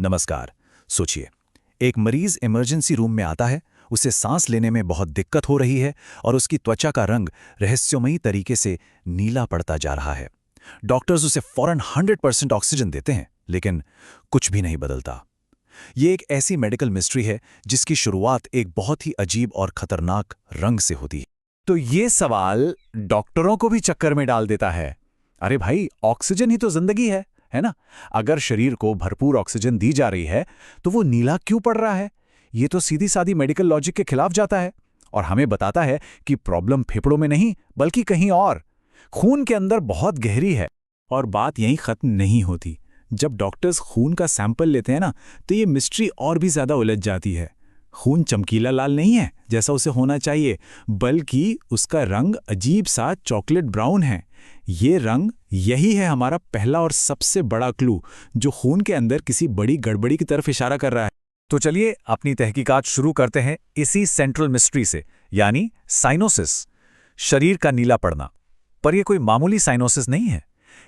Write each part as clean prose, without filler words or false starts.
नमस्कार। सोचिए, एक मरीज इमरजेंसी रूम में आता है, उसे सांस लेने में बहुत दिक्कत हो रही है और उसकी त्वचा का रंग रहस्यमयी तरीके से नीला पड़ता जा रहा है। डॉक्टर्स उसे फौरन 100% ऑक्सीजन देते हैं, लेकिन कुछ भी नहीं बदलता। ये एक ऐसी मेडिकल मिस्ट्री है जिसकी शुरुआत एक बहुत ही अजीब और खतरनाक रंग से होती है। तो ये सवाल डॉक्टरों को भी चक्कर में डाल देता है। अरे भाई, ऑक्सीजन ही तो जिंदगी है ना? अगर शरीर को भरपूर ऑक्सीजन दी जा रही है तो वो नीला क्यों पड़ रहा है? ये तो सीधी सादी मेडिकल लॉजिक के खिलाफ जाता है और हमें बताता है कि प्रॉब्लम फेफड़ों में नहीं बल्कि कहीं और, खून के अंदर बहुत गहरी है। और बात यहीं खत्म नहीं होती। जब डॉक्टर्स खून का सैंपल लेते हैं ना, तो ये मिस्ट्री और भी ज्यादा उलझ जाती है। खून चमकीला लाल नहीं है जैसा उसे होना चाहिए, बल्कि उसका रंग अजीब सा चॉकलेट ब्राउन है। ये रंग यही है हमारा पहला और सबसे बड़ा क्लू, जो खून के अंदर किसी बड़ी गड़बड़ी की तरफ इशारा कर रहा है। तो चलिए अपनी तहकीकात शुरू करते हैं इसी सेंट्रल मिस्ट्री से, यानी साइनोसिस, शरीर का नीला पड़ना। पर यह कोई मामूली साइनोसिस नहीं है।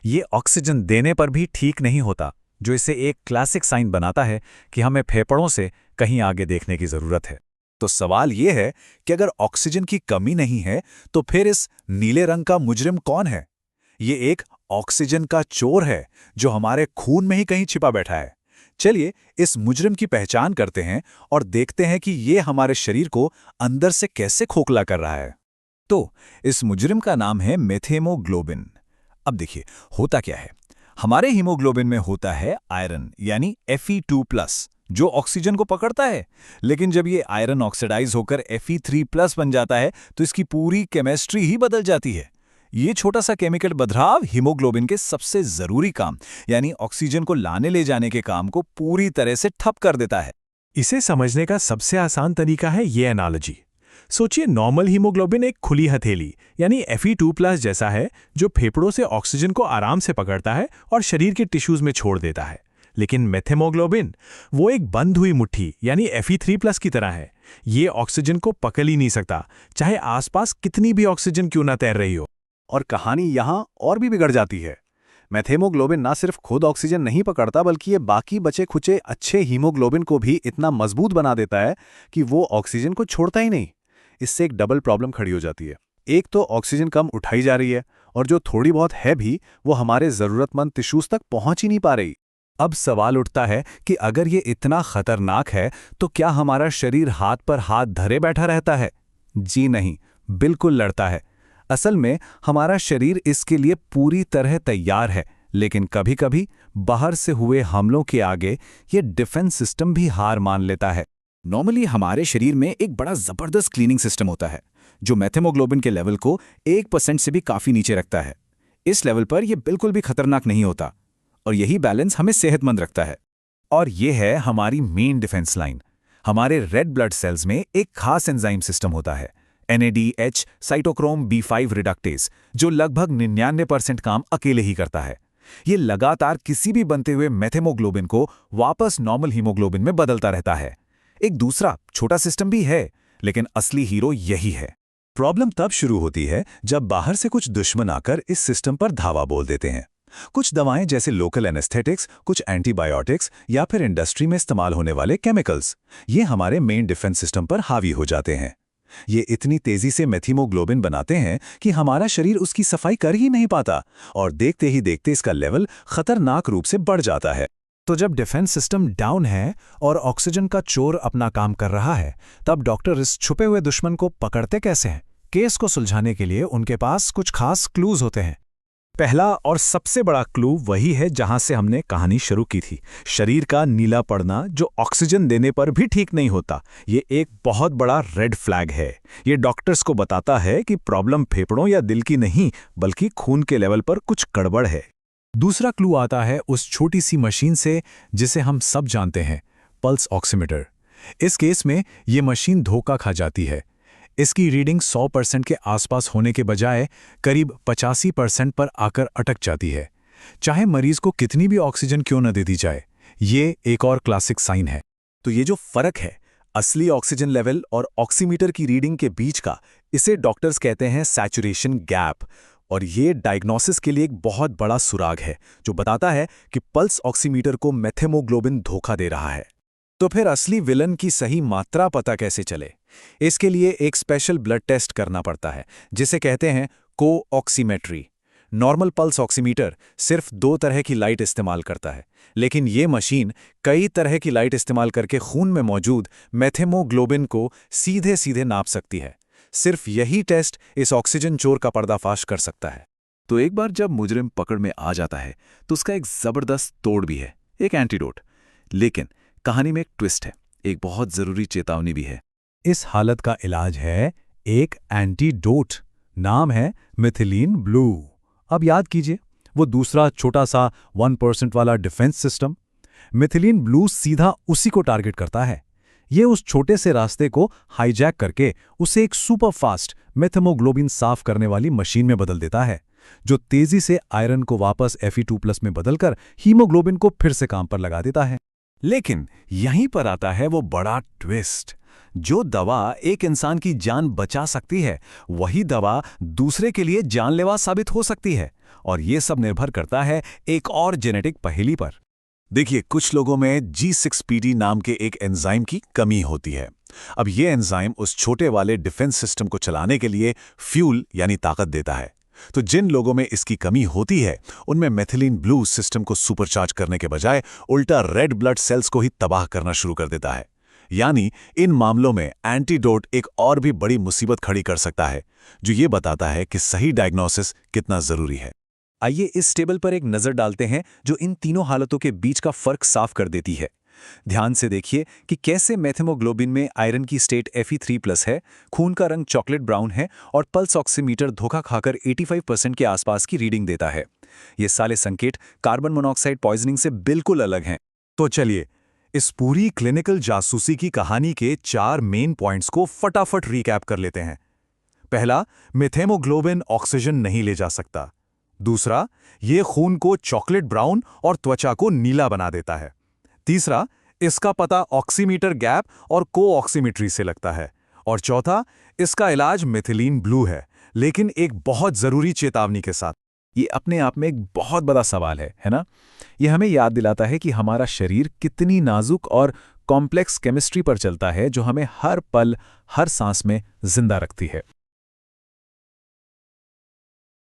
ये ऑक्सीजन देने पर भी ठीक नहीं होता, जो इसे एक क्लासिक साइन बनाता है कि हमें फेफड़ों से कहीं आगे देखने की जरूरत है। तो सवाल यह है कि अगर ऑक्सीजन की कमी नहीं है तो फिर इस नीले रंग का मुजरिम कौन है? ये एक ऑक्सीजन का चोर है जो हमारे खून में ही कहीं छिपा बैठा है। चलिए इस मुजरिम की पहचान करते हैं और देखते हैं कि ये हमारे शरीर को अंदर से कैसे खोखला कर रहा है। तो इस मुजरिम का नाम है मेथेमोग्लोबिन। अब देखिए, होता क्या है। हमारे हीमोग्लोबिन में होता है आयरन, यानी Fe2+, जो ऑक्सीजन को पकड़ता है। लेकिन जब ये आयरन ऑक्सीडाइज होकर Fe3+ बन जाता है तो इसकी पूरी केमिस्ट्री ही बदल जाती है। ये छोटा सा केमिकल बदलाव हीमोग्लोबिन के सबसे जरूरी काम, यानी ऑक्सीजन को लाने ले जाने के काम को पूरी तरह से ठप कर देता है। इसे समझने का सबसे आसान तरीका है ये एनालॉजी। सोचिए, नॉर्मल हीमोग्लोबिन एक खुली हथेली यानी Fe2+ जैसा है, जो फेफड़ों से ऑक्सीजन को आराम से पकड़ता है और शरीर के टिश्यूज में छोड़ देता है। लेकिन मेथेमोग्लोबिन वो एक बंद हुई मुट्ठी यानी Fe3+ की तरह है। ये ऑक्सीजन को पकड़ ही नहीं सकता, चाहे आसपास कितनी भी ऑक्सीजन क्यों ना तैर रही हो। और कहानी यहाँ और भी बिगड़ जाती है। मेथेमोग्लोबिन ना सिर्फ खुद ऑक्सीजन नहीं पकड़ता, बल्कि ये बाकी बचे खुचे अच्छे हीमोग्लोबिन को भी इतना मजबूत बना देता है कि वो ऑक्सीजन को छोड़ता ही नहीं। इससे एक डबल प्रॉब्लम खड़ी हो जाती है। एक तो ऑक्सीजन कम उठाई जा रही है, और जो थोड़ी बहुत है भी वो हमारे जरूरतमंद टिश्यूज तक पहुंच ही नहीं पा रही। अब सवाल उठता है कि अगर ये इतना खतरनाक है तो क्या हमारा शरीर हाथ पर हाथ धरे बैठा रहता है? जी नहीं, बिल्कुल लड़ता है। असल में हमारा शरीर इसके लिए पूरी तरह तैयार है, लेकिन कभी-कभी बाहर से हुए हमलों के आगे ये डिफेंस सिस्टम भी हार मान लेता है। नॉर्मली हमारे शरीर में एक बड़ा जबरदस्त क्लीनिंग सिस्टम होता है, जो मेथेमोग्लोबिन के लेवल को 1% से भी काफी नीचे रखता है। इस लेवल पर यह बिल्कुल भी खतरनाक नहीं होता, और यही बैलेंस हमें सेहतमंद रखता है। और यह है हमारी मेन डिफेंस लाइन। हमारे रेड ब्लड सेल्स में एक खास एंजाइम सिस्टम होता है, NADH साइटोक्रोम B5 रिडक्टेज, जो लगभग 99% काम अकेले ही करता है। ये लगातार किसी भी बनते हुए मेथेमोग्लोबिन को वापस नॉर्मल हीमोग्लोबिन में बदलता रहता है। एक दूसरा छोटा सिस्टम भी है, लेकिन असली हीरो यही है। प्रॉब्लम तब शुरू होती है जब बाहर से कुछ दुश्मन आकर इस सिस्टम पर धावा बोल देते हैं। कुछ दवाएं जैसे लोकल एनेस्थेटिक्स, कुछ एंटीबायोटिक्स या फिर इंडस्ट्री में इस्तेमाल होने वाले केमिकल्स, ये हमारे मेन डिफेंस सिस्टम पर हावी हो जाते हैं। ये इतनी तेजी से मेथेमोग्लोबिन बनाते हैं कि हमारा शरीर उसकी सफाई कर ही नहीं पाता, और देखते ही देखते इसका लेवल खतरनाक रूप से बढ़ जाता है। तो जब डिफेंस सिस्टम डाउन है और ऑक्सीजन का चोर अपना काम कर रहा है, तब डॉक्टर इस छुपे हुए दुश्मन को पकड़ते कैसे हैं? केस को सुलझाने के लिए उनके पास कुछ खास क्लूज होते हैं। पहला और सबसे बड़ा क्लू वही है जहां से हमने कहानी शुरू की थी, शरीर का नीला पड़ना जो ऑक्सीजन देने पर भी ठीक नहीं होता। ये एक बहुत बड़ा रेड फ्लैग है। ये डॉक्टर्स को बताता है कि प्रॉब्लम फेफड़ों या दिल की नहीं, बल्कि खून के लेवल पर कुछ गड़बड़ है। दूसरा क्लू आता है उस छोटी सी मशीन से जिसे हम सब जानते हैं, पल्स ऑक्सीमीटर। इस केस में ये मशीन धोखा खा जाती है। इसकी रीडिंग 100% के आसपास होने के बजाय करीब 85% पर आकर अटक जाती है, चाहे मरीज को कितनी भी ऑक्सीजन क्यों न दे दी जाए। ये एक और क्लासिक साइन है। तो ये जो फर्क है असली ऑक्सीजन लेवल और ऑक्सीमीटर की रीडिंग के बीच का, इसे डॉक्टर्स कहते हैं सैचुरेशन गैप। और ये डायग्नोसिस के लिए एक बहुत बड़ा सुराग है जो बताता है कि पल्स ऑक्सीमीटर को मेथेमोग्लोबिन धोखा दे रहा है। तो फिर असली विलन की सही मात्रा पता कैसे चले? इसके लिए एक स्पेशल ब्लड टेस्ट करना पड़ता है जिसे कहते हैं कोऑक्सीमेट्री। नॉर्मल पल्स ऑक्सीमीटर सिर्फ 2 तरह की लाइट इस्तेमाल करता है, लेकिन ये मशीन कई तरह की लाइट इस्तेमाल करके खून में मौजूद मेथेमोग्लोबिन को सीधे सीधे नाप सकती है। सिर्फ यही टेस्ट इस ऑक्सीजन चोर का पर्दाफाश कर सकता है। तो एक बार जब मुजरिम पकड़ में आ जाता है तो उसका एक जबरदस्त तोड़ भी है, एक एंटीडोट। लेकिन कहानी में एक ट्विस्ट है, एक बहुत जरूरी चेतावनी भी है। इस हालत का इलाज है एक एंटीडोट, नाम है मिथिलीन ब्लू। अब याद कीजिए वो दूसरा छोटा सा 1% वाला डिफेंस सिस्टम। मिथिलीन ब्लू सीधा उसी को टारगेट करता है। ये उस छोटे से रास्ते को हाईजैक करके उसे एक सुपर फास्ट मेथेमोग्लोबिन साफ करने वाली मशीन में बदल देता है, जो तेजी से आयरन को वापस Fe2+ में बदलकर हीमोग्लोबिन को फिर से काम पर लगा देता है। लेकिन यहीं पर आता है वो बड़ा ट्विस्ट। जो दवा एक इंसान की जान बचा सकती है, वही दवा दूसरे के लिए जानलेवा साबित हो सकती है। और ये सब निर्भर करता है एक और जेनेटिक पहेली पर। देखिए, कुछ लोगों में G6PD नाम के एक एंजाइम की कमी होती है। अब ये एंजाइम उस छोटे वाले डिफेंस सिस्टम को चलाने के लिए फ्यूल यानी ताकत देता है। तो जिन लोगों में इसकी कमी होती है, उनमें मेथिलीन ब्लू सिस्टम को सुपरचार्ज करने के बजाय उल्टा रेड ब्लड सेल्स को ही तबाह करना शुरू कर देता है। यानी इन मामलों में एंटीडोट एक और भी बड़ी मुसीबत खड़ी कर सकता है, जो ये बताता है कि सही डायग्नोसिस कितना जरूरी है। आइए इस टेबल पर एक नजर डालते हैं जो इन तीनों हालतों के बीच का फर्क साफ कर देती है। ध्यान से देखिए कि कैसे मेथेमोग्लोबिन में आयरन की स्टेट Fe3+ है, खून का रंग चॉकलेट ब्राउन है और पल्स ऑक्सीमीटर धोखा खाकर 85% के आसपास की रीडिंग देता है। ये सारे संकेत कार्बन मोनोऑक्साइड पॉइजनिंग से बिल्कुल अलग हैं। तो चलिए इस पूरी क्लिनिकल जासूसी की कहानी के 4 मेन पॉइंट्स को फटाफट रिकैप कर लेते हैं। पहला, मेथेमोग्लोबिन ऑक्सीजन नहीं ले जा सकता। दूसरा, ये खून को चॉकलेट ब्राउन और त्वचा को नीला बना देता है। तीसरा, इसका पता ऑक्सीमीटर गैप और कोऑक्सीमेट्री से लगता है। और चौथा, इसका इलाज मिथिलीन ब्लू है, लेकिन एक बहुत जरूरी चेतावनी के साथ। ये अपने आप में एक बहुत बड़ा सवाल है ना? ये हमें याद दिलाता है कि हमारा शरीर कितनी नाजुक और कॉम्प्लेक्स केमिस्ट्री पर चलता है, जो हमें हर पल, हर सांस में जिंदा रखती है।